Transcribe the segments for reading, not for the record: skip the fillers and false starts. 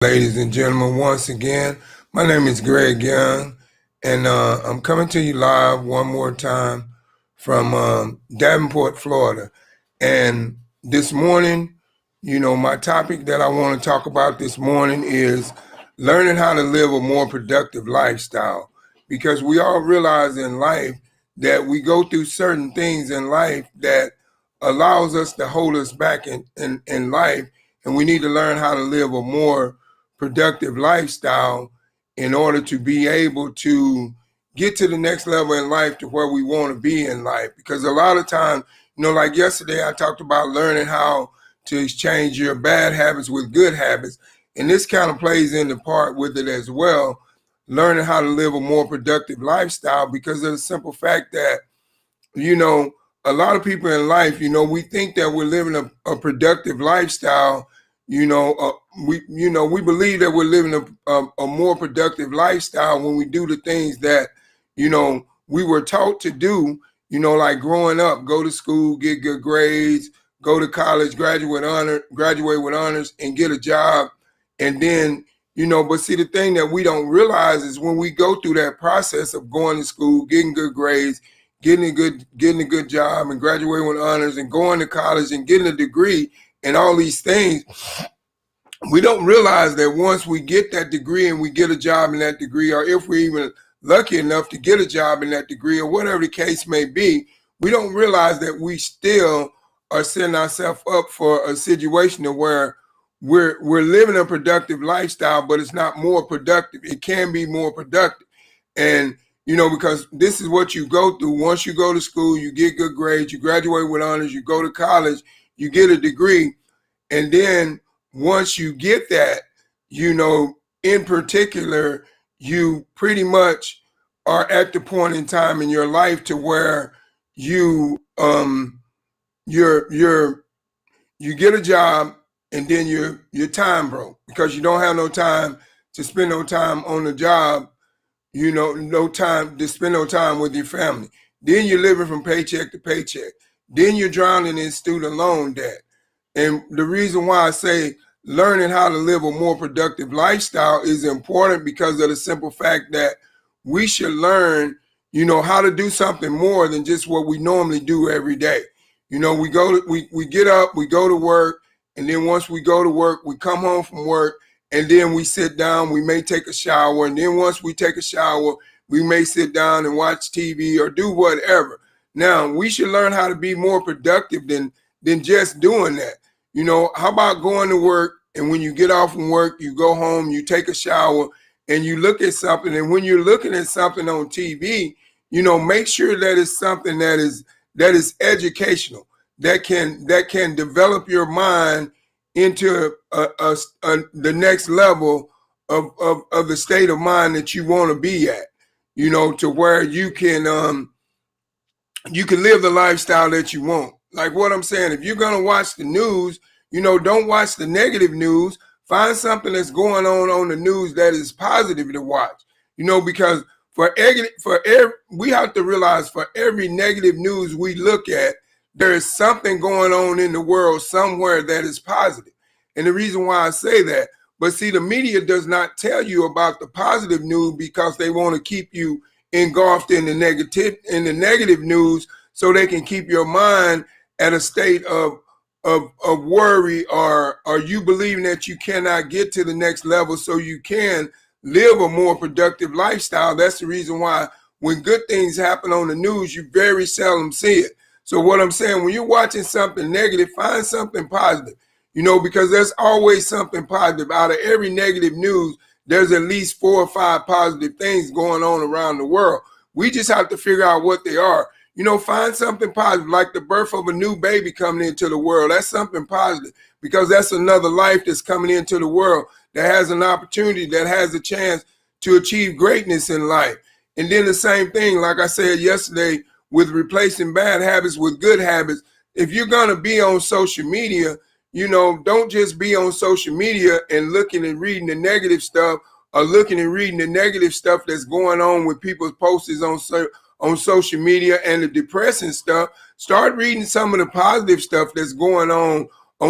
Ladies and gentlemen, once again, my name is Greg Young, and I'm coming to you live one more time from Davenport, Florida. And this morning, my topic that I want to talk about this morning is learning how to live a more productive lifestyle. Because we all realize in life that we go through certain things in life that allows us to hold us back in life, and we need to learn how to live a more productive lifestyle in order to be able to get to the next level in life to where we want to be in life. Because a lot of times, like yesterday, I talked about learning how to exchange your bad habits with good habits. And this kind of plays into part with it as well, learning how to live a more productive lifestyle because of the simple fact that, a lot of people in life, we think that we're living a productive lifestyle. We believe that we're living a more productive lifestyle when we do the things that, we were taught to do, like growing up, go to school, get good grades, go to college, graduate with honors and get a job. And then, but see, the thing that we don't realize is when we go through that process of going to school, getting good grades, getting a good job and graduating with honors and going to college and getting a degree and all these things, we don't realize that once we get that degree and we get a job in that degree, or if we're even lucky enough to get a job in that degree or whatever the case may be, we don't realize that we still are setting ourselves up for a situation where we're living a productive lifestyle, but it's not more productive. It can be more productive. And because this is what you go through. Once you go to school, you get good grades, you graduate with honors, you go to college, you get a degree. And then once you get that, in particular, you pretty much are at the point in time in your life to where you get a job and then you're time broke because you don't have no time to spend no time on the job, no time to spend no time with your family. Then you're living from paycheck to paycheck. Then you're drowning in student loan debt. And the reason why I say learning how to live a more productive lifestyle is important because of the simple fact that we should learn, how to do something more than just what we normally do every day. We get up, we go to work, and then once we go to work, we come home from work, and then we sit down, we may take a shower, and then once we take a shower, we may sit down and watch TV or do whatever. Now, we should learn how to be more productive than just doing that. How about going to work, and when you get off from work, you go home, you take a shower, and you look at something, and when you're looking at something on TV, make sure that it's something that is educational, that can develop your mind into the next level of the state of mind that you want to be at, to where you can live the lifestyle that you want. Like what I'm saying, if you're going to watch the news, don't watch the negative news. Find something that's going on the news that is positive to watch, because we have to realize for every negative news we look at, there is something going on in the world somewhere that is positive. And the reason why I say that, but see, the media does not tell you about the positive news because they want to keep you engulfed in the negative news so they can keep your mind at a state of worry or you believing that you cannot get to the next level so you can live a more productive lifestyle. That's the reason why when good things happen on the news, you very seldom see it. So what I'm saying, when you're watching something negative, find something positive, because there's always something positive. Out of every negative news, there's at least 4 or 5 positive things going on around the world. We just have to figure out what they are. Find something positive, like the birth of a new baby coming into the world. That's something positive because that's another life that's coming into the world that has an opportunity, that has a chance to achieve greatness in life. And then the same thing, like I said yesterday, with replacing bad habits with good habits. If you're going to be on social media, don't just be on social media and looking and reading the negative stuff or looking and reading the negative stuff that's going on with people's posts on social media and the depressing stuff. Start reading some of the positive stuff that's going on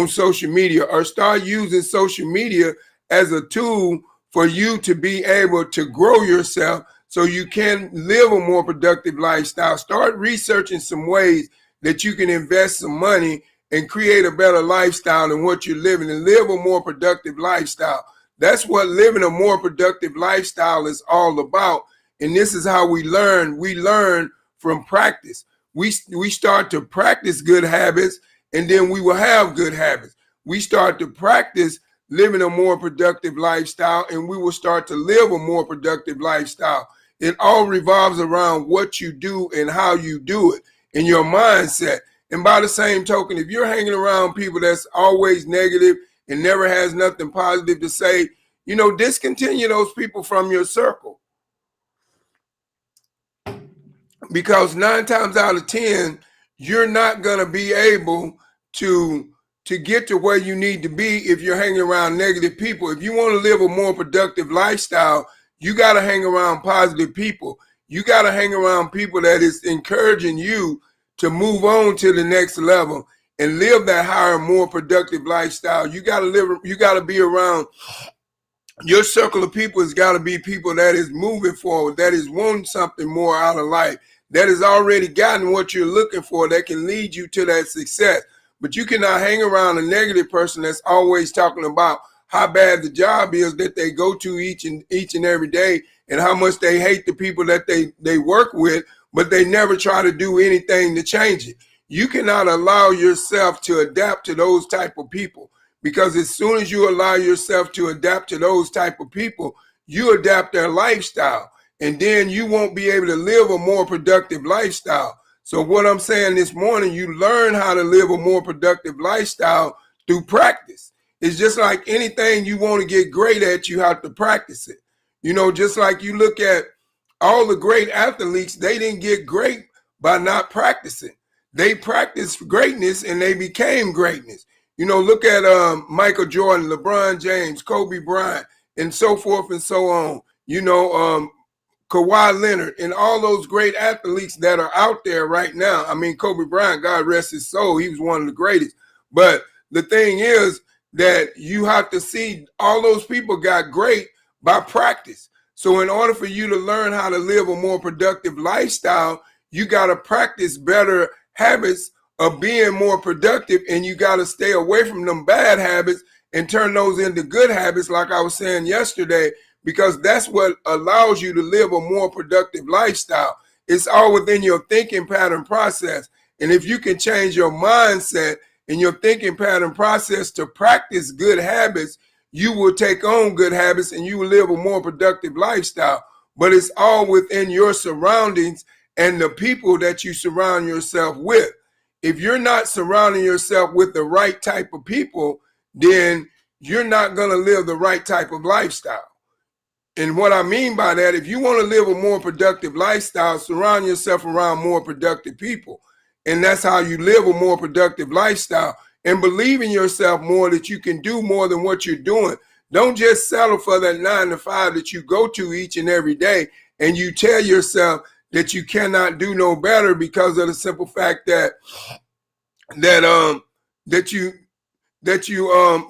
social media, or start using social media as a tool for you to be able to grow yourself so you can live a more productive lifestyle. Start researching some ways that you can invest some money and create a better lifestyle than what you're living, and live a more productive lifestyle. That's what living a more productive lifestyle is all about. And this is how we learn. We learn from practice. We start to practice good habits, and then we will have good habits. We start to practice living a more productive lifestyle, and we will start to live a more productive lifestyle. It all revolves around what you do and how you do it and your mindset. And by the same token, if you're hanging around people that's always negative and never has nothing positive to say, discontinue those people from your circle. Because 9 times out of 10, you're not going to be able to get to where you need to be if you're hanging around negative people. If you want to live a more productive lifestyle, you got to hang around positive people. You got to hang around people that is encouraging you to move on to the next level and live that higher, more productive lifestyle. You got to be around, your circle of people has got to be people that is moving forward, that is wanting something more out of life, that has already gotten what you're looking for, that can lead you to that success. But you cannot hang around a negative person that's always talking about how bad the job is that they go to each and every day, and how much they hate the people that they work with, but they never try to do anything to change it. You cannot allow yourself to adapt to those type of people, because as soon as you allow yourself to adapt to those type of people, you adapt their lifestyle, and then you won't be able to live a more productive lifestyle. So what I'm saying this morning, you learn how to live a more productive lifestyle through practice. It's just like anything you want to get great at, you have to practice it. Just like you look at all the great athletes, they didn't get great by not practicing. They practiced greatness and they became greatness. Look at Michael Jordan, LeBron James, Kobe Bryant, and so forth and so on. Kawhi Leonard, and all those great athletes that are out there right now. I mean, Kobe Bryant, God rest his soul, he was one of the greatest. But the thing is that you have to see all those people got great by practice. So in order for you to learn how to live a more productive lifestyle, you got to practice better habits of being more productive, and you got to stay away from them bad habits and turn those into good habits, like I was saying yesterday, because that's what allows you to live a more productive lifestyle. It's all within your thinking pattern process. And if you can change your mindset and your thinking pattern process to practice good habits, you will take on good habits and you will live a more productive lifestyle. But it's all within your surroundings and the people that you surround yourself with. If you're not surrounding yourself with the right type of people, then you're not going to live the right type of lifestyle. And what I mean by that, if you want to live a more productive lifestyle, surround yourself around more productive people. And that's how you live a more productive lifestyle. And believe in yourself more, that you can do more than what you're doing. Don't just settle for that 9 to 5 that you go to each and every day, and you tell yourself that you cannot do no better because of the simple fact that you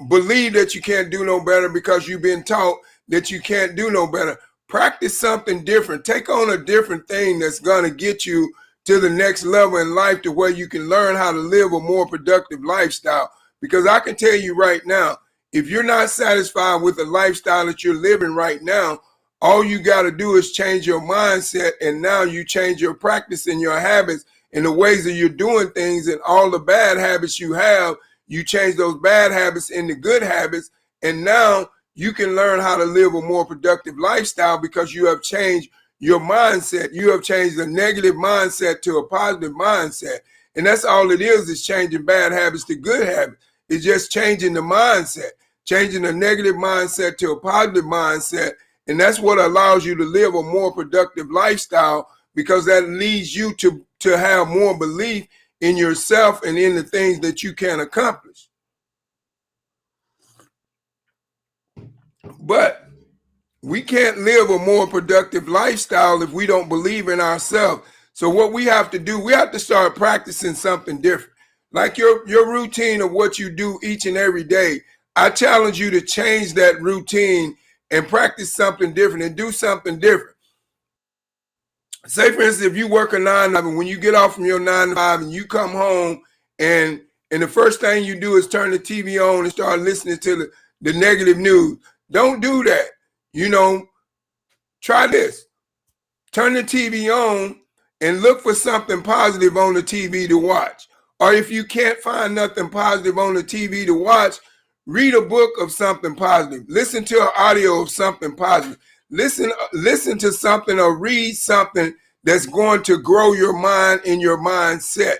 believe that you can't do no better because you've been taught that you can't do no better. Practice something different. Take on a different thing that's going to get you to the next level in life, to where you can learn how to live a more productive lifestyle. Because I can tell you right now, if you're not satisfied with the lifestyle that you're living right now, all you got to do is change your mindset, and now you change your practice and your habits and the ways that you're doing things, and all the bad habits you have, you change those bad habits into good habits, and now you can learn how to live a more productive lifestyle because you have changed your mindset. You have changed a negative mindset to a positive mindset. And that's all it is changing bad habits to good habits. It's just changing the mindset, changing a negative mindset to a positive mindset. And that's what allows you to live a more productive lifestyle, because that leads you to have more belief in yourself and in the things that you can accomplish. But we can't live a more productive lifestyle if we don't believe in ourselves. So what we have to do, we have to start practicing something different. Like your routine of what you do each and every day. I challenge you to change that routine and practice something different and do something different. Say, for instance, if you work a 9 to 5, and when you get off from your 9 to 5 and you come home and the first thing you do is turn the TV on and start listening to the negative news. Don't do that. Try this. Turn the TV on and look for something positive on the TV to watch. Or if you can't find nothing positive on the TV to watch, read a book of something positive. Listen to an audio of something positive. Listen to something or read something that's going to grow your mind and your mindset,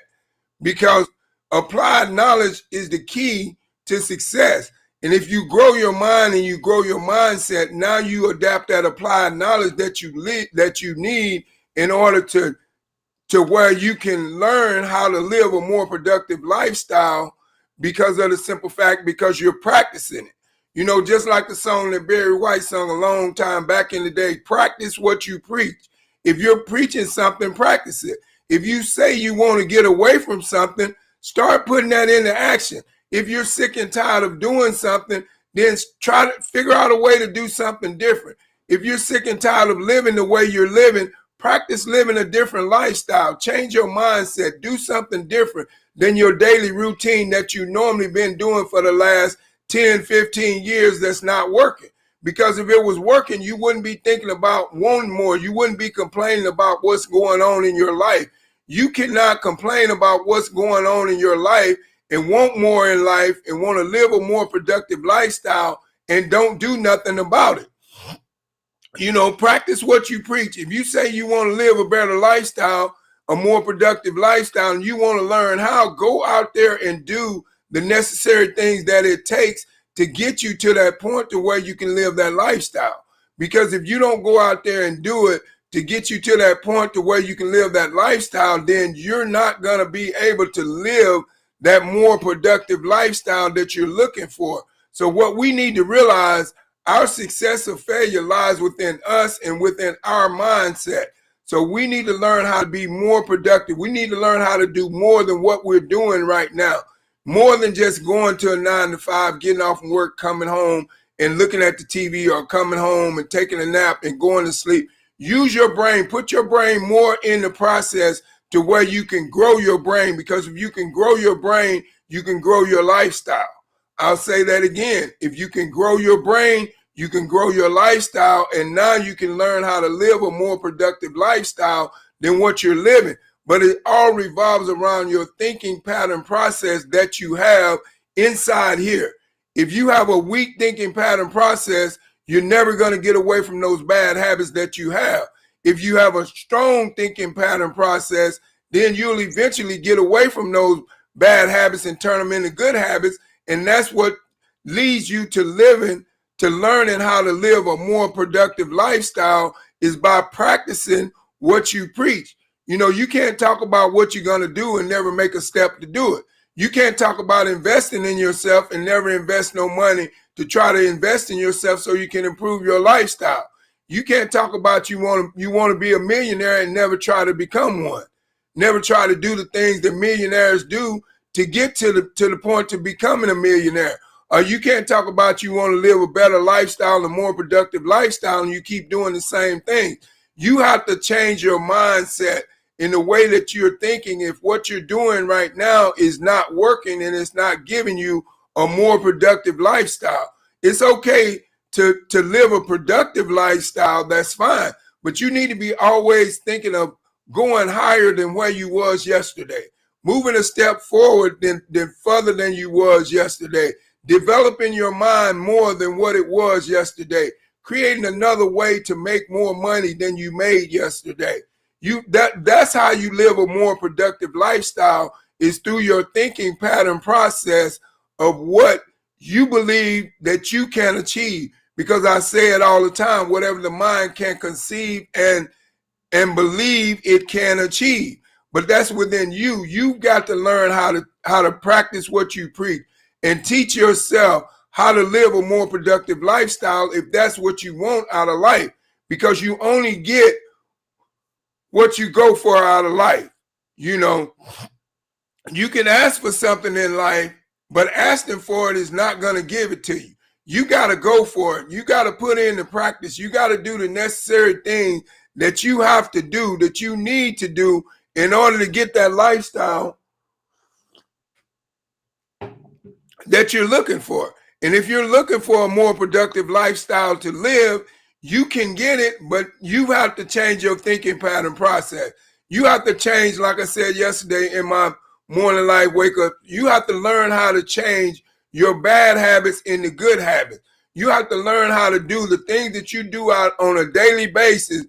because applied knowledge is the key to success. And if you grow your mind and you grow your mindset, now you adapt that applied knowledge that you need in order to where you can learn how to live a more productive lifestyle, because of the simple fact, because you're practicing it. Just like the song that Barry White sung a long time back in the day, practice what you preach. If you're preaching something, practice it. If you say you want to get away from something, start putting that into action. If you're sick and tired of doing something, then try to figure out a way to do something different. If you're sick and tired of living the way you're living, practice living a different lifestyle. Change your mindset. Do something different than your daily routine that you normally been doing for the last 10, 15 years that's not working. Because if it was working, you wouldn't be thinking about wanting more. You wouldn't be complaining about what's going on in your life. You cannot complain about what's going on in your life and want more in life and want to live a more productive lifestyle and don't do nothing about it. Practice what you preach. If you say you want to live a better lifestyle, a more productive lifestyle, and you want to learn how, go out there and do the necessary things that it takes to get you to that point to where you can live that lifestyle. Because if you don't go out there and do it to get you to that point to where you can live that lifestyle, then you're not going to be able to live that more productive lifestyle that you're looking for. So what we need to realize, our success or failure lies within us and within our mindset. So we need to learn how to be more productive. We need to learn how to do more than what we're doing right now. More than just going to a 9 to 5, getting off from work, coming home and looking at the TV, or coming home and taking a nap and going to sleep. Use your brain. Put your brain more in the process to where you can grow your brain, because if you can grow your brain, you can grow your lifestyle. I'll say that again. If you can grow your brain, you can grow your lifestyle, and now you can learn how to live a more productive lifestyle than what you're living. But it all revolves around your thinking pattern process that you have inside here. If you have a weak thinking pattern process, you're never going to get away from those bad habits that you have. If you have a strong thinking pattern process, then you'll eventually get away from those bad habits and turn them into good habits. And that's what leads you to learning how to live a more productive lifestyle, is by practicing what you preach. You can't talk about what you're going to do and never make a step to do it. You can't talk about investing in yourself and never invest no money to try to invest in yourself so you can improve your lifestyle. You can't talk about you want to be a millionaire and never try to become one. Never try to do the things that millionaires do to get to the point to becoming a millionaire. Or you can't talk about you want to live a better lifestyle, a more productive lifestyle, and you keep doing the same thing. You have to change your mindset in the way that you're thinking. If what you're doing right now is not working and it's not giving you a more productive lifestyle, it's okay to live a productive lifestyle. That's fine. But you need to be always thinking of going higher than where you was yesterday, moving a step forward than further than you was yesterday, developing your mind more than what it was yesterday, creating another way to make more money than you made yesterday. That's how you live a more productive lifestyle, is through your thinking pattern process of what you believe that you can achieve. Because I say it all the time, whatever the mind can conceive and believe, it can achieve. But that's within you. You've got to learn how to practice what you preach and teach yourself how to live a more productive lifestyle if that's what you want out of life. Because you only get what you go for out of life. You can ask for something in life but asking for it is not going to give it to you. You got to go for it. You got to put in the practice. You got to do the necessary things that you have to do, that you need to do in order to get that lifestyle that you're looking for. And if you're looking for a more productive lifestyle to live, you can get it, but you have to change your thinking pattern process. You have to change, like I said yesterday in my morning life wake up, you have to learn how to change your bad habits into good habits. You have to learn how to do the things that you do out on a daily basis.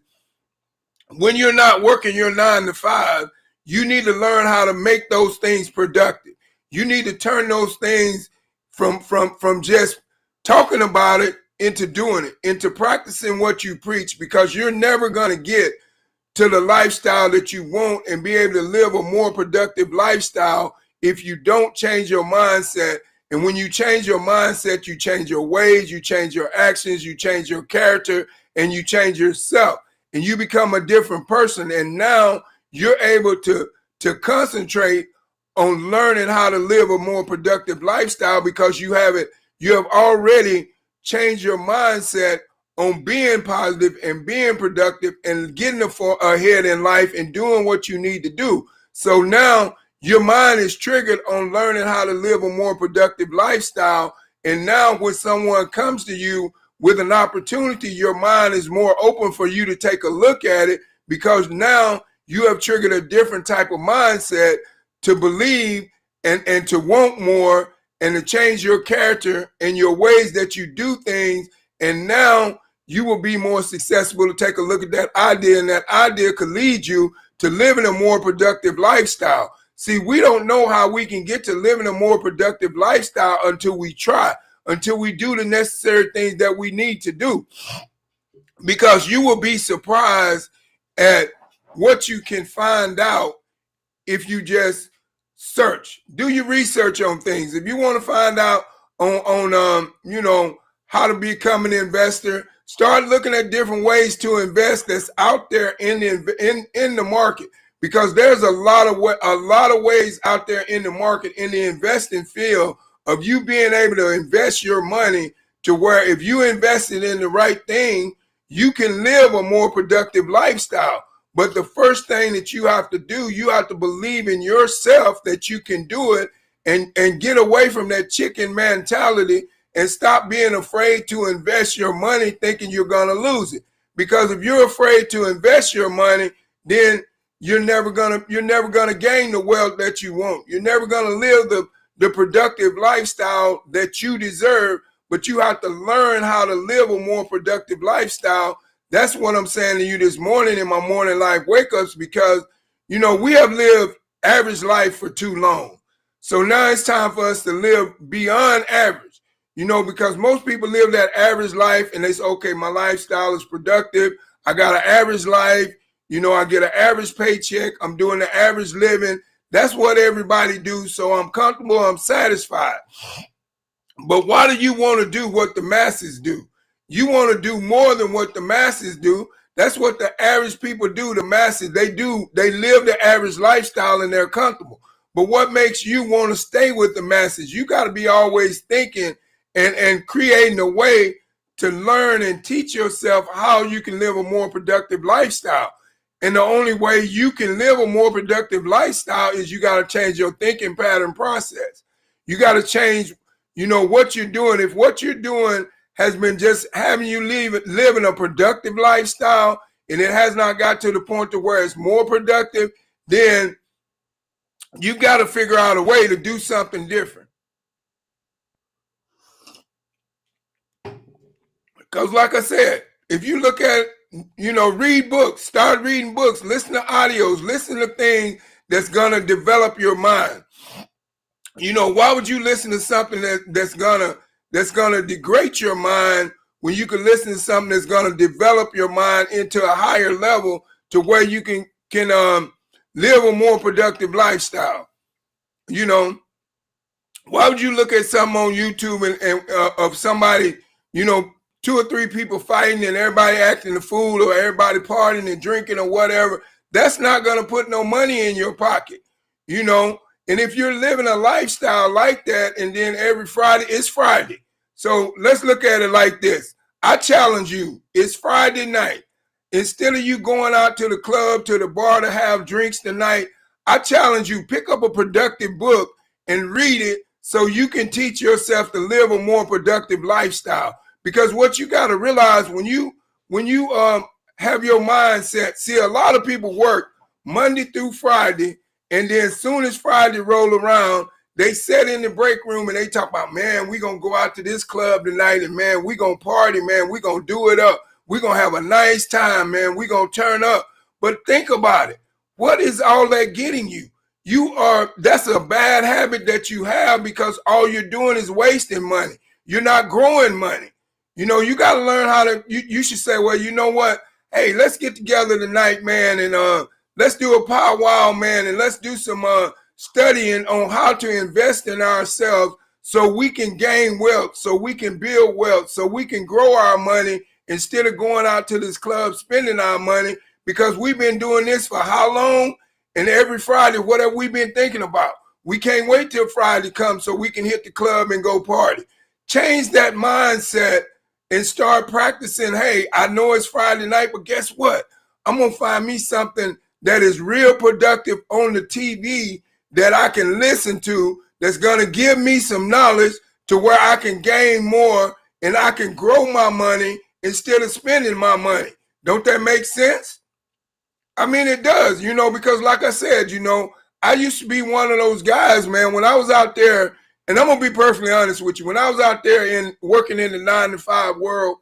When you're not working your 9 to 5, you need to learn how to make those things productive. You need to turn those things from just talking about it into doing it, into practicing what you preach, because you're never going to get to the lifestyle that you want and be able to live a more productive lifestyle if you don't change your mindset. And when you change your mindset, you change your ways, you change your actions, you change your character, and you change yourself. And you become a different person. And now you're able to concentrate on learning how to live a more productive lifestyle, because you have already changed your mindset on being positive and being productive and getting ahead in life and doing what you need to do. So now your mind is triggered on learning how to live a more productive lifestyle. And now when someone comes to you with an opportunity, your mind is more open for you to take a look at it, because now you have triggered a different type of mindset to believe and to want more and to change your character and your ways that you do things. And now you will be more successful to take a look at that idea, and that idea could lead you to living a more productive lifestyle. See, we don't know how we can get to living a more productive lifestyle until we try, until we do the necessary things that we need to do. Because you will be surprised at what you can find out if you just search. Do your research on things. If you want to find out on how to become an investor, start looking at different ways to invest that's out there in the market, because there's a lot of ways out there in the market, in the investing field, of you being able to invest your money to where if you invested in the right thing, you can live a more productive lifestyle. But the first thing that you have to do, you have to believe in yourself that you can do it, and get away from that chicken mentality and stop being afraid to invest your money thinking you're going to lose it. Because if you're afraid to invest your money, then you're never going to gain the wealth that you want. You're never going to live the productive lifestyle that you deserve, but you have to learn how to live a more productive lifestyle. That's what I'm saying to you this morning in my morning life wake-ups, because, we have lived average life for too long. So now it's time for us to live beyond average, because most people live that average life and they say, okay, my lifestyle is productive. I got an average life. I get an average paycheck. I'm doing the average living. That's what everybody do. So I'm comfortable. I'm satisfied. But why do you want to do what the masses do? You want to do more than what the masses do. That's what the average people do. The masses, they live the average lifestyle and they're comfortable. But what makes you want to stay with the masses? You got to be always thinking and creating a way to learn and teach yourself how you can live a more productive lifestyle. And the only way you can live a more productive lifestyle is you got to change your thinking pattern process. You got to change, what you're doing. If what you're doing has been just having you living a productive lifestyle, and it has not got to the point to where it's more productive, then you got to figure out a way to do something different. Because like I said, if you look at, read books, start reading books, listen to audios, listen to things that's going to develop your mind. Why would you listen to something that's gonna degrade your mind when you can listen to something that's gonna develop your mind into a higher level to where you can live a more productive lifestyle? Why would you look at something on YouTube and of somebody, 2 or 3 people fighting and everybody acting a fool, or everybody partying and drinking or whatever? That's not gonna put no money in your pocket. And if you're living a lifestyle like that, and then every Friday, it's Friday. So let's look at it like this. I challenge you, it's Friday night. Instead of you going out to the club, to the bar to have drinks tonight, I challenge you, pick up a productive book and read it so you can teach yourself to live a more productive lifestyle. Because what you got to realize when you have your mindset, see, a lot of people work Monday through Friday, and then as soon as Friday roll around, they sit in the break room and they talk about, man, we going to go out to this club tonight, and man, we going to party, man, we going to do it up. We going to have a nice time, man. We going to turn up. But think about it. What is all that getting you? That's a bad habit that you have, because all you're doing is wasting money. You're not growing money. You know, you got to learn how to, you should say, well, you know what? Hey, let's get together tonight, man, and let's do a powwow, man, and let's do some studying on how to invest in ourselves so we can gain wealth, so we can build wealth, so we can grow our money instead of going out to this club spending our money, because we've been doing this for how long? And every Friday, what have we been thinking about? We can't wait till Friday comes so we can hit the club and go party. Change that mindset and start practicing. Hey, I know it's Friday night, but guess what? I'm going to find me something that is real productive on the TV that I can listen to, that's going to give me some knowledge to where I can gain more and I can grow my money instead of spending my money. Don't that make sense? I mean, it does, you know, because like I said, you know, I used to be one of those guys, man, when I was out there. And I'm going to be perfectly honest with you. When I was out there working in the 9-to-5 world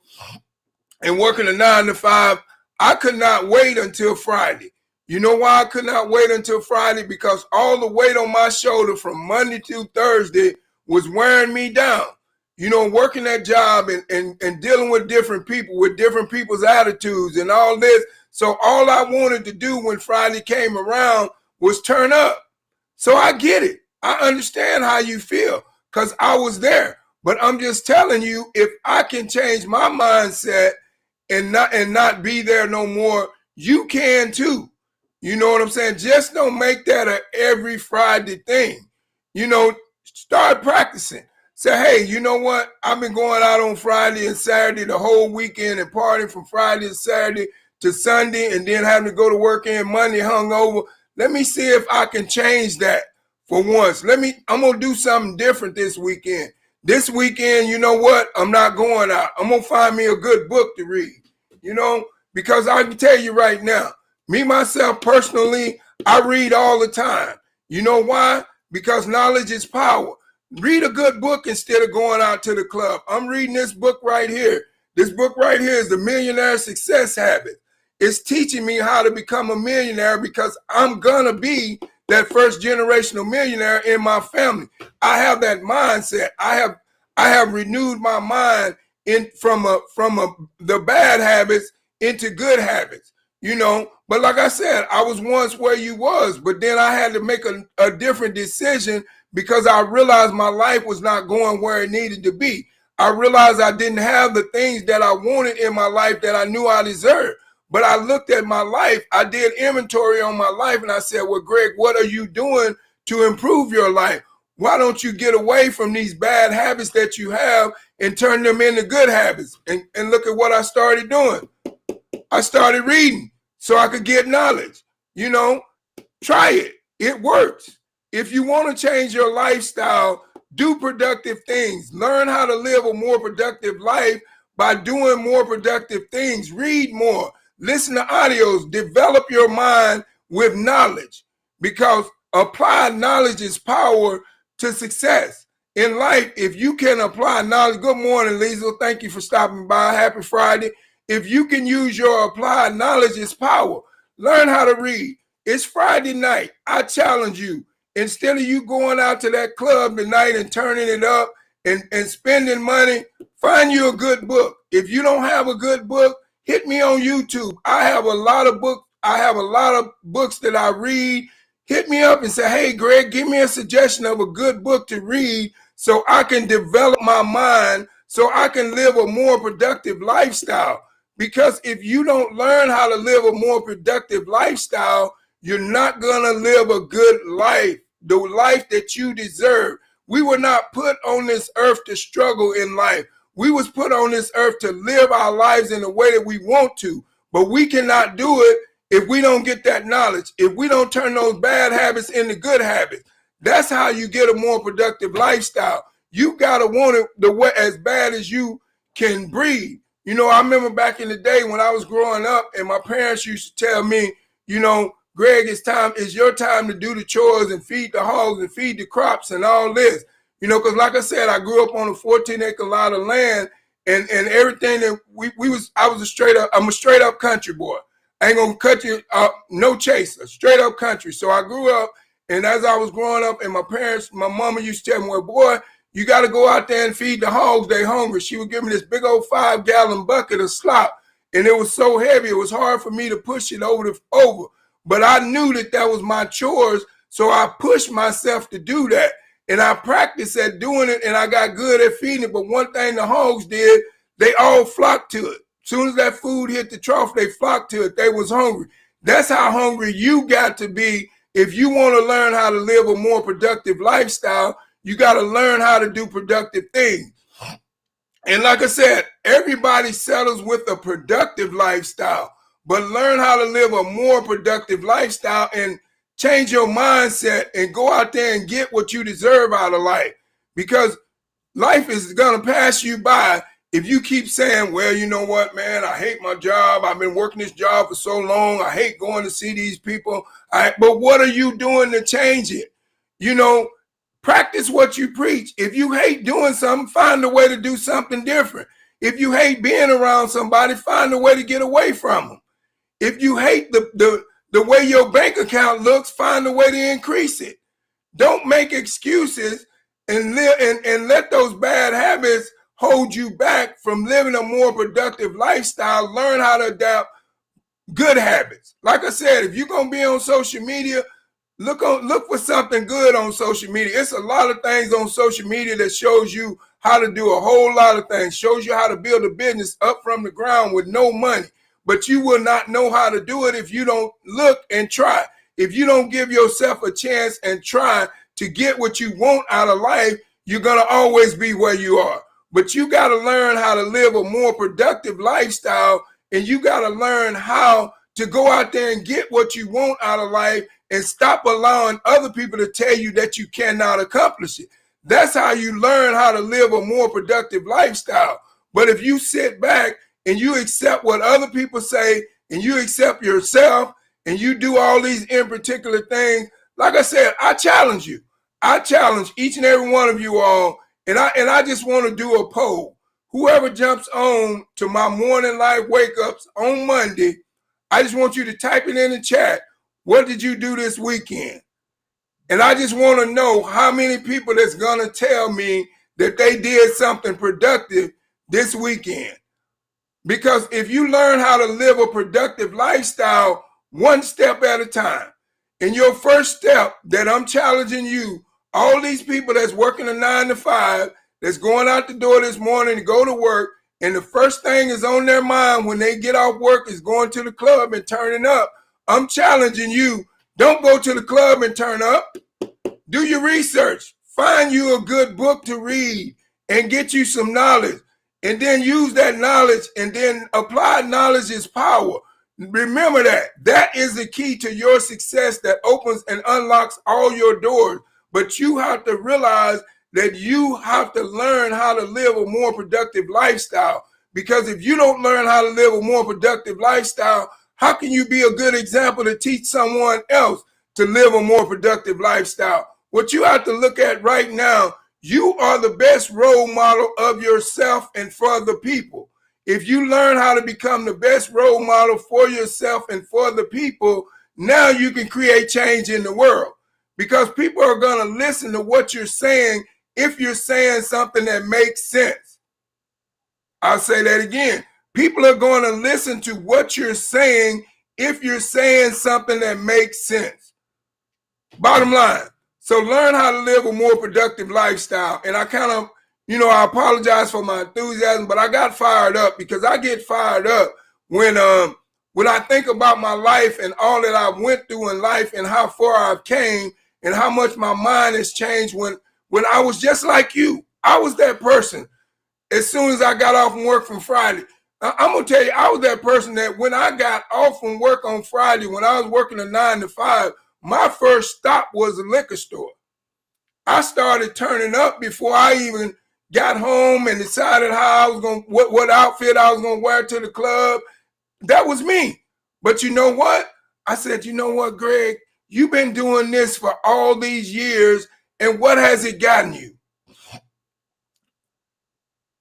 and working a 9-to-5, I could not wait until Friday. You know why I could not wait until Friday? Because all the weight on my shoulder from Monday to Thursday was wearing me down. You know, working that job and dealing with different people, with different people's attitudes and all this. So all I wanted to do when Friday came around was turn up. So I get it. I understand how you feel, because I was there. But I'm just telling you, if I can change my mindset and not be there no more, you can too. You know what I'm saying? Just don't make that a every Friday thing. You know, start practicing. Say, hey, you know what? I've been going out on Friday and Saturday the whole weekend and partying from Friday and Saturday to Sunday, and then having to go to work in Monday hungover. Let me see if I can change that. For once, I'm going to do something different this weekend. This weekend, you know what? I'm not going out. I'm going to find me a good book to read, you know, because I can tell you right now, me, myself, personally, I read all the time. You know why? Because knowledge is power. Read a good book instead of going out to the club. I'm reading this book right here. This book right here is The Millionaire Success Habit. It's teaching me how to become a millionaire, because I'm going to be that first generational millionaire in my family. I have that mindset. I have renewed my mind from the bad habits into good habits, you know. But like I said, I was once where you was, but then I had to make a different decision, because I realized my life was not going where it needed to be. I realized I didn't have the things that I wanted in my life that I knew I deserved. But I looked at my life, I did inventory on my life, and I said, well, Greg, what are you doing to improve your life? Why don't you get away from these bad habits that you have and turn them into good habits? And look at what I started doing. I started reading so I could get knowledge. You know, try it. It works. If you want to change your lifestyle, do productive things. Learn how to live a more productive life by doing more productive things. Read more. Listen to audios, develop your mind with knowledge, because applied knowledge is power to success. In life, if you can apply knowledge, good morning, Liesl. Thank you for stopping by. Happy Friday. If you can use your applied knowledge, it's power. Learn how to read. It's Friday night. I challenge you. Instead of you going out to that club tonight and turning it up and spending money, find you a good book. If you don't have a good book, hit me on YouTube. I have a lot of books that I read. Hit me up and say, hey, Greg, give me a suggestion of a good book to read so I can develop my mind, so I can live a more productive lifestyle. Because if you don't learn how to live a more productive lifestyle, you're not going to live a good life. the life that you deserve. We were not put on this earth to struggle in life. We was put on this earth to live our lives in the way that we want to, but we cannot do it if we don't get that knowledge, if we don't turn those bad habits into good habits. That's how you get a more productive lifestyle. You gotta want it the way as bad as you can breathe. You know, I remember back in the day when I was growing up, and my parents used to tell me, you know, Greg, it's your time to do the chores and feed the hogs and feed the crops and all this. You know, because like I said, I grew up on a 14-acre lot of land, and everything that I'm a straight up country boy. I ain't gonna cut you no chaser, straight up country. So I grew up, and as I was growing up, and my mama used to tell me, well, boy, you got to go out there and feed the hogs. They hungry. She would give me this big old 5-gallon bucket of slop, and it was so heavy, it was hard for me to push it over. But I knew that was my chores, so I pushed myself to do that. And I practiced at doing it, and I got good at feeding it. But one thing the hogs did, they all flocked to it. As soon as that food hit the trough, they flocked to it. They was hungry. That's how hungry you got to be if you want to learn how to live a more productive lifestyle. You got to learn how to do productive things. And like I said, everybody settles with a productive lifestyle, but learn how to live a more productive lifestyle and change your mindset and go out there and get what you deserve out of life, because life is going to pass you by if you keep saying, well, you know what, man, I hate my job. I've been working this job for so long. I hate going to see these people. But what are you doing to change it? You know, practice what you preach. If you hate doing something, find a way to do something different. If you hate being around somebody, find a way to get away from them. If you hate the way your bank account looks, find a way to increase it. Don't make excuses and let those bad habits hold you back from living a more productive lifestyle. Learn how to adapt good habits. Like I said, if you're gonna be on social media, look for something good on social media. It's a lot of things on social media that shows you how to do a whole lot of things, shows you how to build a business up from the ground with no money. But you will not know how to do it if you don't look and try. If you don't give yourself a chance and try to get what you want out of life, you're gonna always be where you are. But you got to learn how to live a more productive lifestyle, and you got to learn how to go out there and get what you want out of life and stop allowing other people to tell you that you cannot accomplish it. That's how you learn how to live a more productive lifestyle. But if you sit back and you accept what other people say, and you accept yourself, and you do all these in particular things, like I said, I challenge you. I challenge each and every one of you all. And I just want to do a poll. Whoever jumps on to my morning live wake-ups on Monday, I just want you to type it in the chat. What did you do this weekend? And I just want to know how many people that's going to tell me that they did something productive this weekend. Because if you learn how to live a productive lifestyle one step at a time, and your first step that I'm challenging you, all these people that's working a 9 to 5, that's going out the door this morning to go to work, and the first thing is on their mind when they get off work is going to the club and turning up. I'm challenging you. Don't go to the club and turn up. Do your research. Find you a good book to read and get you some knowledge. And then use that knowledge, and then apply knowledge is power. Remember that. That is the key to your success that opens and unlocks all your doors. But you have to realize that you have to learn how to live a more productive lifestyle. Because if you don't learn how to live a more productive lifestyle, how can you be a good example to teach someone else to live a more productive lifestyle? What you have to look at right now, you are the best role model of yourself and for the people. If you learn how to become the best role model for yourself and for the people, now you can create change in the world. Because people are going to listen to what you're saying if you're saying something that makes sense. I'll say that again. People are going to listen to what you're saying if you're saying something that makes sense. Bottom line. So learn how to live a more productive lifestyle. And I kind of, I apologize for my enthusiasm, but I got fired up because I get fired up when I think about my life and all that I went through in life and how far I've came. and how much my mind has changed when I was just like you. I was that person. As soon as I got off from work from Friday, I'm going to tell you, I was that person that when I got off from work on Friday, when I was working a 9 to 5, my first stop was a liquor store. I started turning up before I even got home and decided how I was going, what outfit I was going to wear to the club. That was me. But you know what? I said, you know what, Greg? You've been doing this for all these years, and what has it gotten you?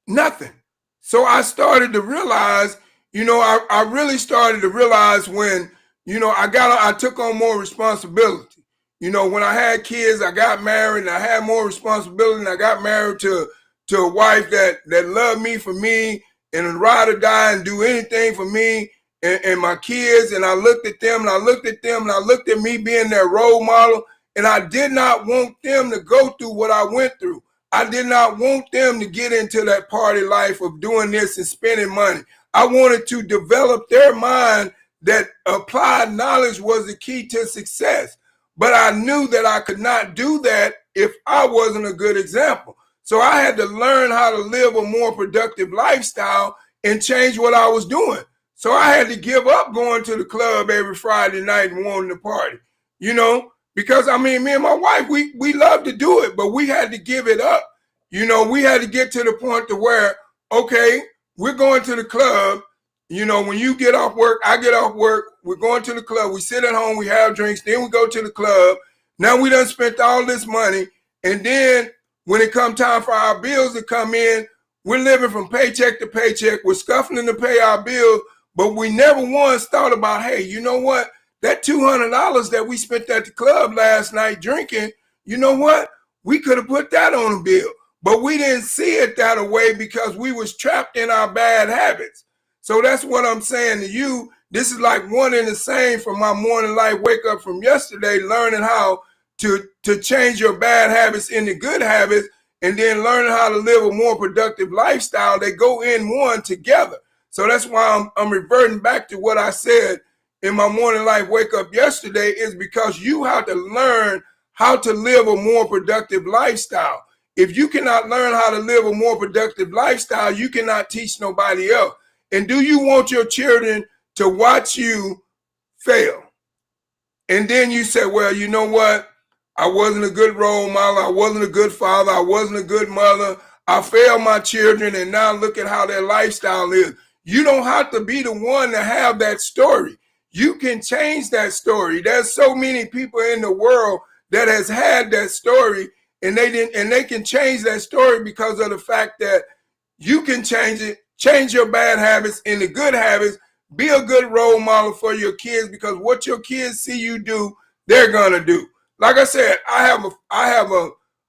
Nothing. So I started to realize, I really started to realize when, I took on more responsibility. When I had kids, I got married and I had more responsibility, and I got married to a wife that loved me for me and would ride or die and do anything for me and my kids. And I looked at them and I looked at them and I looked at me being their role model. And I did not want them to go through what I went through. I did not want them to get into that party life of doing this and spending money. I wanted to develop their mind that applied knowledge was the key to success. But I knew that I could not do that if I wasn't a good example. So I had to learn how to live a more productive lifestyle and change what I was doing. So I had to give up going to the club every Friday night and wanting to party, because me and my wife, we love to do it, but we had to give it up. We had to get to the point to where, okay, we're going to the club. When you get off work, I get off work, we're going to the club, we sit at home, we have drinks, then we go to the club. Now we done spent all this money. And then when it come time for our bills to come in, we're living from paycheck to paycheck. We're scuffling to pay our bills, but we never once thought about, hey, you know what? That $200 that we spent at the club last night drinking, you know what? We could have put that on a bill, but we didn't see it that way because we was trapped in our bad habits. So that's what I'm saying to you. This is like one and the same from my morning life wake up from yesterday, learning how to change your bad habits into good habits, and then learning how to live a more productive lifestyle. They go in one together. So that's why I'm reverting back to what I said in my morning life wake up yesterday, is because you have to learn how to live a more productive lifestyle. If you cannot learn how to live a more productive lifestyle, you cannot teach nobody else. And do you want your children to watch you fail? And then you say, well, you know what? I wasn't a good role model. I wasn't a good father. I wasn't a good mother. I failed my children, and now look at how their lifestyle is. You don't have to be the one to have that story. You can change that story. There's so many people in the world that has had that story, and they can change that story because of the fact that you can change it, change your bad habits into good habits, be a good role model for your kids, because what your kids see you do, they're gonna do. Like I said, I have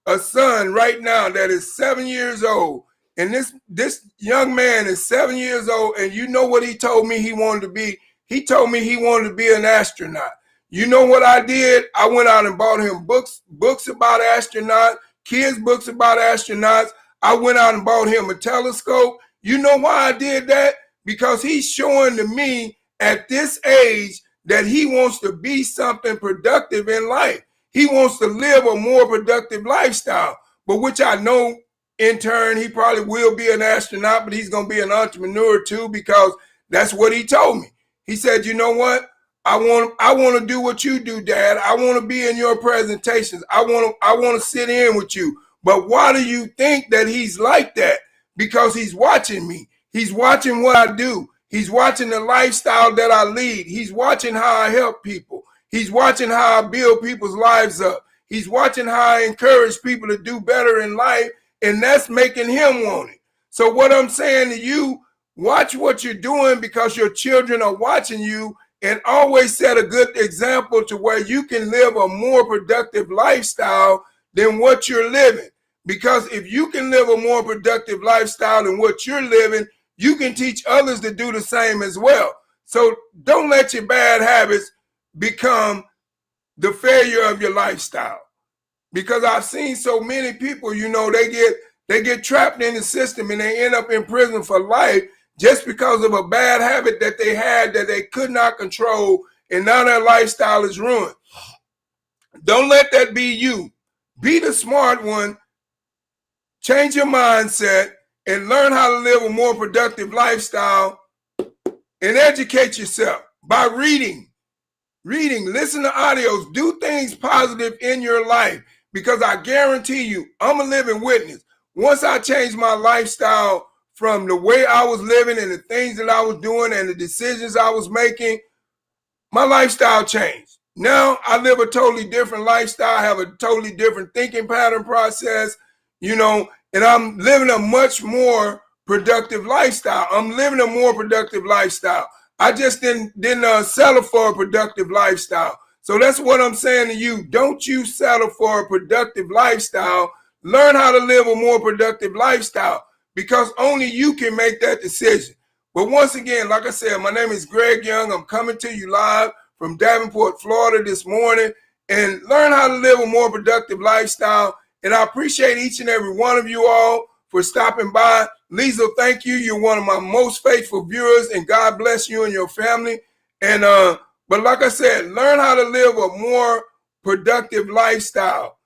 a son right now that is 7 years old, and this young man is 7 years old, and you know what he told me he wanted to be? He told me he wanted to be an astronaut. You know what I did? I went out and bought him books about astronauts, kids' books about astronauts. I went out and bought him a telescope. You know why I did that? Because he's showing to me at this age that he wants to be something productive in life. He wants to live a more productive lifestyle, but which I know in turn, he probably will be an astronaut, but he's going to be an entrepreneur too, because that's what he told me. He said, you know what? I want to do what you do, Dad. I want to be in your presentations. I want to sit in with you. But why do you think that he's like that? Because he's watching me. He's watching what I do. He's watching the lifestyle that I lead. He's watching how I help people. He's watching how I build people's lives up. He's watching how I encourage people to do better in life, and that's making him want it. So what I'm saying to you, watch what you're doing, because your children are watching you, and always set a good example to where you can live a more productive lifestyle than what you're living. Because if you can live a more productive lifestyle than what you're living, you can teach others to do the same as well. So don't let your bad habits become the failure of your lifestyle. Because I've seen so many people, they get trapped in the system and they end up in prison for life just because of a bad habit that they had that they could not control, and now their lifestyle is ruined. Don't let that be you. Be the smart one. Change your mindset and learn how to live a more productive lifestyle, and educate yourself by reading, listen to audios, do things positive in your life, because I guarantee you, I'm a living witness. Once I changed my lifestyle from the way I was living and the things that I was doing and the decisions I was making, my lifestyle changed. Now I live a totally different lifestyle, I have a totally different thinking pattern process, and I'm living a much more productive lifestyle. I'm living a more productive lifestyle. I just didn't settle for a productive lifestyle. So that's what I'm saying to you. Don't you settle for a productive lifestyle. Learn how to live a more productive lifestyle, because only you can make that decision. But once again, like I said, my name is Greg Young. I'm coming to you live from Davenport, Florida this morning, and learn how to live a more productive lifestyle. And I appreciate each and every one of you all for stopping by. Liesl, thank you. You're one of my most faithful viewers, and God bless you and your family. And but like I said, learn how to live a more productive lifestyle.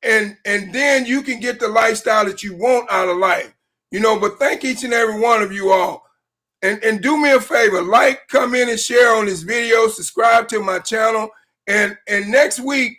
And then you can get the lifestyle that you want out of life. But thank each and every one of you all. And do me a favor, like, comment, and share on this video, subscribe to my channel. And next week,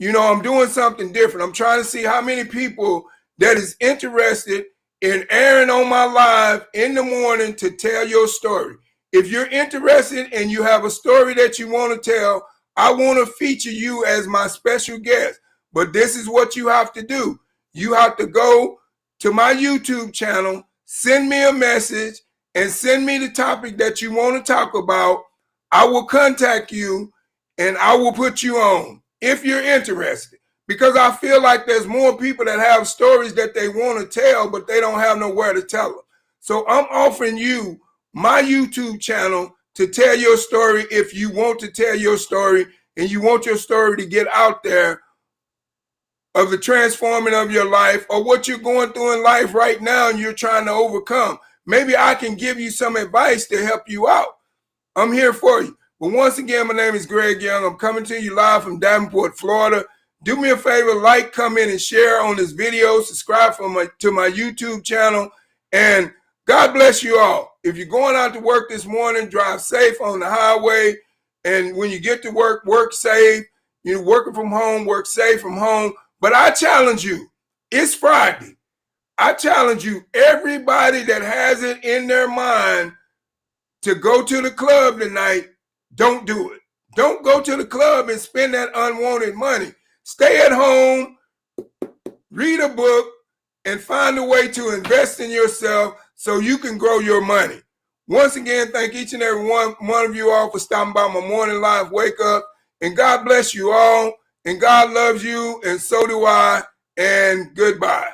I'm doing something different. I'm trying to see how many people that is interested in airing on my live in the morning to tell your story. If you're interested and you have a story that you want to tell, I want to feature you as my special guest. But this is what you have to do. You have to go to my YouTube channel, send me a message, and send me the topic that you want to talk about. I will contact you and I will put you on if you're interested, because I feel like there's more people that have stories that they want to tell, but they don't have nowhere to tell them. So I'm offering you my YouTube channel to tell your story if you want to tell your story and you want your story to get out there, of the transforming of your life or what you're going through in life right now and you're trying to overcome. Maybe I can give you some advice to help you out. I'm here for you. But once again, my name is Greg Young. I'm coming to you live from Davenport, Florida. Do me a favor, like, comment, and share on this video. Subscribe to my YouTube channel. And God bless you all. If you're going out to work this morning, drive safe on the highway. And when you get to work, work safe. You're working from home, work safe from home. But I challenge you, it's Friday. I challenge you, everybody that has it in their mind to go to the club tonight, don't do it. Don't go to the club and spend that unwanted money. Stay at home, read a book, and find a way to invest in yourself so you can grow your money. Once again, thank each and every one of you all for stopping by my morning live wake up. And God bless you all. And God loves you, and so do I. And goodbye.